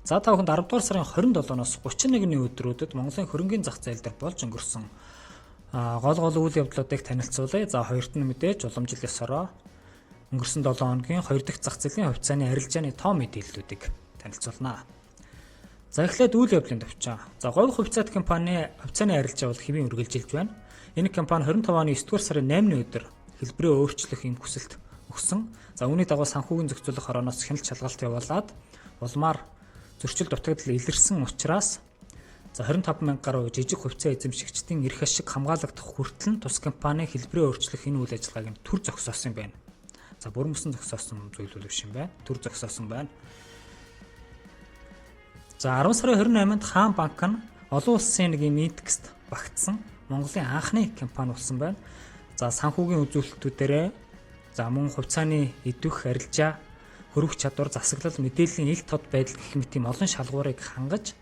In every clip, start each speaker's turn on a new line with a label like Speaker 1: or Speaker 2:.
Speaker 1: За та бүхэнд 10 дугаар сарын 27-ноос 31-ний өдрүүдэд Монголын хөрөнгийн зах зээл дээр болж өнгөрсөн гол үйл явдлуудыг танилцуулъя. За хоёрт нь мэдээж уламжлал ёсороо өнгөрсөн 7 хоногийн 2 дахь зах зээлийн хувьцааны арилжааны тоо мэдээллүүдийг танилцуулнаа. За эхлээд үйл явдлын төвчөө. За говь хувьцаат компани хувьцааны арилжаа бол хэвийн үргэлжилж байна. Энэ компани 25 оны 9 дугаар сарын 8-ны өдөр хэлбэрээ өөрчлөх юм хүсэлт өгсөн. За үүний дагуу санхүүгийн зохицуулах хорооноос хяналт шалгалт явуулаад улмаар зөрчил дутагдал илэрсэн учраас 25,000 гаруй жижиг хувьцаа эзэмшигчдийн эрх ашиг хамгаалагдах хүртэл тус компани хэлбэрээ өөрчлөх энэ үйл ажиллагааг төр зогсоосон юм байна. За бүрэн бүсэн зогсоосон зүйл биш юм байна. Төр зогсоосон байна. За 10 сарын 28-нд Хаан банк нь олон улсын нэг индекст багтсан Монголын анхны компани болсон байна. За санхүүгийн үзүүлэлтүүдээрээ за мөн хувьцааны идвэх арилжаа, хөрвөх чадвар, засаглал, мэдээллийн ил тод байдал гэх мэт ийм олон шалгуурыг хангаж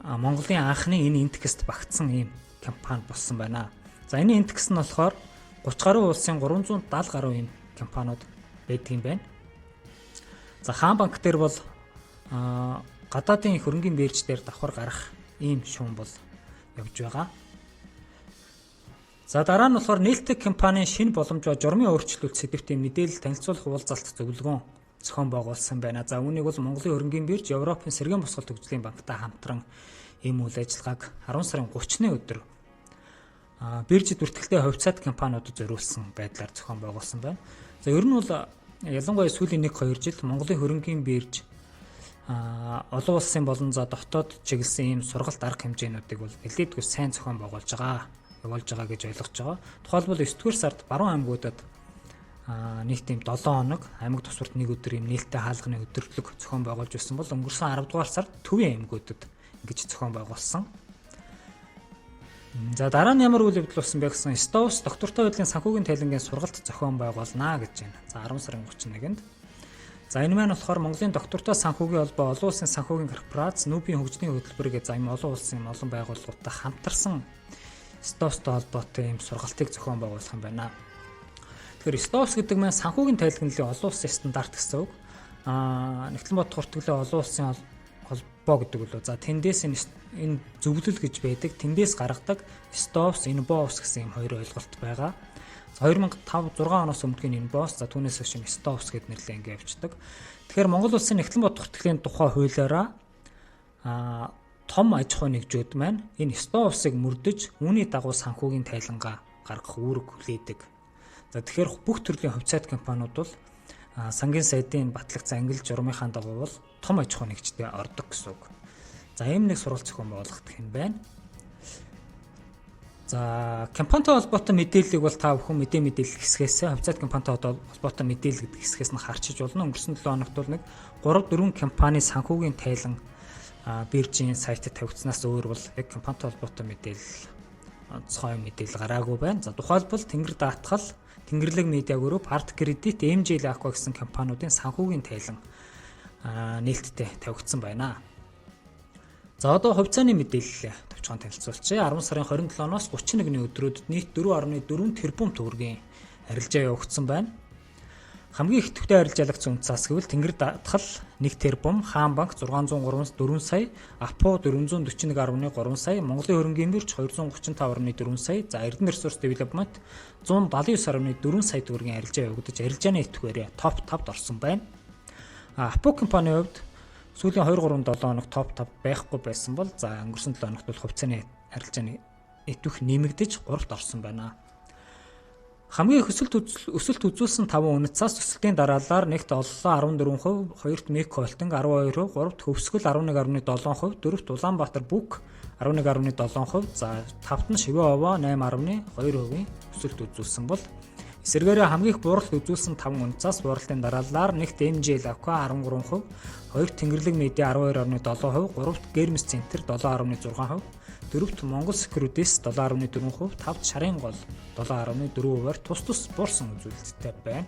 Speaker 1: Монголын анхны энэ индекст багтсан ийм компани болсон байна. За энэ индекс нь болохоор 30 гаруй улсын 370 гаруй ийм компаниуд байдаг юм байна. За Хаан банк дээр бол гадаадын хөрөнгийн бирж дээр давхар гарах ийм шуум бол явж байгаа. За дараа нь болохоор нээлттэй компанийн шинэ боломж ба журмын өөрчлөлт сэдвтийн мэдээлэл танилцуулах уулзалт зөвлөгөөн зохион байгуулсан байна. За үүнийг бол Монголын хөрөнгийн бирж, Европын сэргээн босгол төгслийн банктай хамтран ийм үйл ажиллагааг 10 сарын 30-ны өдөр биржид бүртгэлтэй хувьцаат компаниудад зориулсан байдлаар зохион байгуулсан байна. За ер нь бол ялангуяа сүүлийн 1-2 жил Монголын хөрөнгийн бирж олон улсын болон за дотоод чиглэсэн ийм сургалт арга хэмжээнүүдийг бол нэлээдгүй сайн зохион явуулж байгаа гэж ойлгож байгаа. Тухайлбал 9-р сард баруун аймагуудад нэг тийм 7 хоног аймаг тусварт нэг өдөр ийм нээлттэй хаалганы өдөрлөг зохион байгуулж байсан бол өнгөрсөн 10-р сард төвийн аймагуудад ингэж зохион байгуулсан. За дараа нь ямар үйл явдал болсон бэ гэсэн Стовс доктортой байдлын санхүүгийн тайлангийн сургалт зохион байгуулнаа гэж байна. За 10 сарын 31-нд. За энэ маань болохоор Монголын доктортой санхүүгийн холбоо, олон улсын санхүүгийн корпорац, нүүбийн хөгжлийн хөтөлбөр гэж олон улсын олон байгууллагуудтай хамтарсан Стовстой холбоотой ийм сургалтыг зохион байгуулах юм байна. Тэгэхээр Стовс гэдэг маань санхүүгийн тайлгналын олон улсын стандарт гэсэн үг. Нэгтлэн бод хүртгэлээ олон улсын холбоо гэдэг үлээ. За тэндээс энэ зөвлөл гэж байдаг. Тэндээс гаргадаг Стовс, Инбоус гэсэн ийм хоёр ойлголт байгаа. За 2005-6 оноос өмнөгийн Инбоус, за түүнээс хойш Стовс гэд нэрлээ ингэ явждаг. Тэгэхээр Монгол улсын нэгтлэн бод хүртгэлийн тухай хуулиараа том аж ахуй нэгжүүд маань энэ Стовсыг мөрдөж үүний дагуу санхүүгийн тайлангаа гаргах үүрэг хүлээдэг. За тэгэхээр бүх төрлийн хувьцаат компаниуд бол сангийн сайдын батлагдсан англи журмынхаа дагуу бол том аж ахуй нэгжтэй ордог гэсэн үг. За ийм нэг сурвалж зохион байгуулагдах юм байна. За компанитай холбоотой мэдээллийг бол та бүхэн мэдээлэл хэсгээс хувьцаат компанитай холбоотой мэдээлэл гэдэг хэсгээс нь харчиж болно. Өнгөрсөн 7 хоногт бол нэг 3-4 компани санхүүгийн тайлан биржийн сайтад тавигдсанаас өөр бол яг компанитай холбоотой мэдээлэл цоё мэдээлэл гараагүй байна. За тухайлбал Тэнгэр даатгал, Тэнгэрлэг медиа групп, Арт кредит, MJ Aqua гэсэн компаниудын санхүүгийн тайлан нээлттэй тавигдсан байна. За одоо хувьцааны мэдээлэл товчхон танилцуулчихъя. 10 сарын 27-ноос 31-ний өдрүүдэд нийт 4.4 тэрбум төгрөгийн арилжаа явагдсан байна. Хамгийн их төвтэй арилжаалагч үнцас гэвэл Тэнгэр даатгал 1 тэрбум, Хаан банк 634 сая, Апо 441.3 сая, Монголын хөрөнгийн бирж 235.4 сая, за Эрдэнэ ресурс девелопмент 179.4 сая төгрөгийн арилжаа явагдаж арилжааны итгээрээ топ 5-д орсон байна. Апо компанийн хувьд сүүлийн 2-3-7 хоног топ 5 байхгүй байсан бол за өнгөрсөн 7 хоногт бол хувьцааны арилжааны итвэх нэмэгдэж 3-т орсон байна. Хамгийн их өсөлт үзүүлсэн 5 үнэт цаас өсөлтийн дараалалаар нэгт оллоо 14%, хоёрт Мек холдинг 12%, гуравт Хөвсгөл 11.7%, дөрөвт Улаанбаатар бүк 11.7%, за тавт нь Шивээ овоо 8.2% өсөлт үзүүлсэн бол эсвэргээрээ хамгийн их бууралт үзүүлсэн 5 үнэт цаас бууралтын дараалалаар нэгт MJ Aqua 13%, хоёрт Тэнгэрлэг медиа 12.7%, гуравт Гермес центр 7.6%, дөрөвт Монгол Securities 7.4%, тавт Шарын гол 7.4%-аар тус буурсан үзүүлэлттэй байна.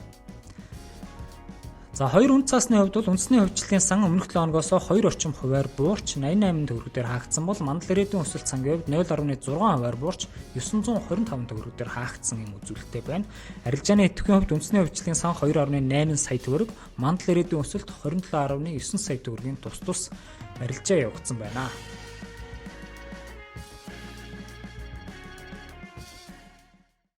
Speaker 1: За 2 үнд цаасны хувьд бол үндэсний хувьчлалын сан өмнөх 7 хоногоос 2 орчим хувиар буурч 88 төгрөгөөр хаагдсан бол мандал ирээдүйн өсөлт сангийн хувьд 0.6 хувиар буурч 925 төгрөгөөр хаагдсан юм үзүүлэлттэй байна. Арилжааны идэвхтэй хувьд үндэсний хувьчлалын сан 2.8 сая төгрөг, мандал ирээдүйн өсөлт 27.9 сая төгрөгийн тус арилжаа явагдсан байна.